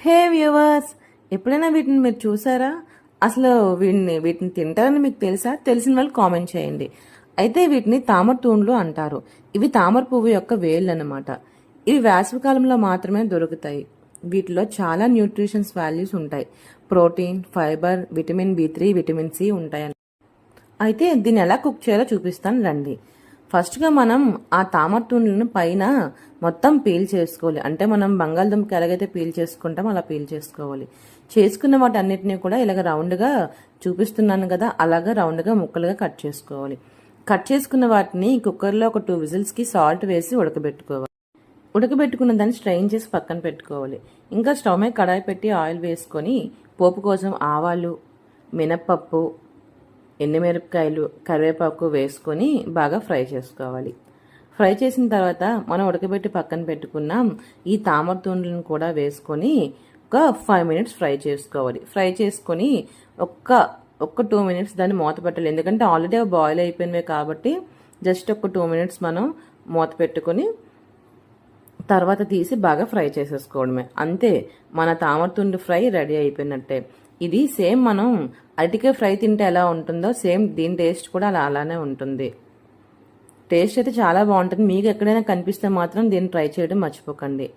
హే viewers, ఎప్పుడైనా వీటిని మీరు చూసారా? అసలు వీటిని తింటారని మీకు తెలుసా? తెలిసిన వాళ్ళు కామెంట్ చేయండి. అయితే వీటిని తామర తూండ్లు అంటారు. ఇవి తామర పువ్వు యొక్క వేళ్ళు అన్నమాట. ఇవి వేసవికాలంలో మాత్రమే దొరుకుతాయి. వీటిలో చాలా న్యూట్రిషన్స్ వాల్యూస్ ఉంటాయి. Protein, fibre, vitamin B3, vitamin C ఉంటాయి. అయితే దీన్ని ఎలా కుక్ చేయాలో చూపిస్తాను రండి. ఫస్ట్గా మనం ఆ తామర తూండ్లను పైన మొత్తం పీల్ చేసుకోవాలి. అంటే మనం బంగాళదుంపకి ఎలాగైతే పీల్ చేసుకుంటామో అలా పీల్ చేసుకోవాలి. చేసుకున్న వాటి అన్నిటినీ కూడా ఇలాగ రౌండ్గా చూపిస్తున్నాను కదా, అలాగా రౌండ్గా ముక్కలుగా కట్ చేసుకోవాలి. కట్ చేసుకున్న వాటిని కుక్కర్లో ఒక 2 విజిల్స్కి సాల్ట్ వేసి ఉడకబెట్టుకోవాలి. ఉడకబెట్టుకున్న దాన్ని స్ట్రెయిన్ చేసి పక్కన పెట్టుకోవాలి. ఇంకా స్టవ్ మీద కడాయి పెట్టి ఆయిల్ వేసుకొని పోపు కోసం ఆవాలు, మినప్పప్పు, ఎండుమిరపకాయలు, కరివేపాకు వేసుకొని బాగా ఫ్రై చేసుకోవాలి. ఫ్రై చేసిన తర్వాత మనం ఉడకబెట్టి పక్కన పెట్టుకున్నాం ఈ తామర తూండ్లను కూడా వేసుకొని ఒక 5 మినిట్స్ ఫ్రై చేసుకోవాలి. ఫ్రై చేసుకొని ఒక్క 2 మినిట్స్ దాన్ని మూత పెట్టాలి. ఎందుకంటే ఆల్రెడీ బాయిల్ అయిపోయినవి కాబట్టి జస్ట్ ఒక 2 మినిట్స్ మనం మూత పెట్టుకొని తర్వాత తీసి బాగా ఫ్రై చేసేసుకోవడమే. అంతే, మన తామర తుండు ఫ్రై రెడీ అయిపోయినట్టే. ఇది సేమ్ మనం అరటికాయ ఫ్రై తింటే ఎలా ఉంటుందో సేమ్ దీని టేస్ట్ కూడా అలానే ఉంటుంది. టేస్ట్ అయితే చాలా బాగుంటుంది. మీకు ఎక్కడైనా కనిపిస్తే మాత్రం దీన్ని ట్రై చేయడం మర్చిపోకండి.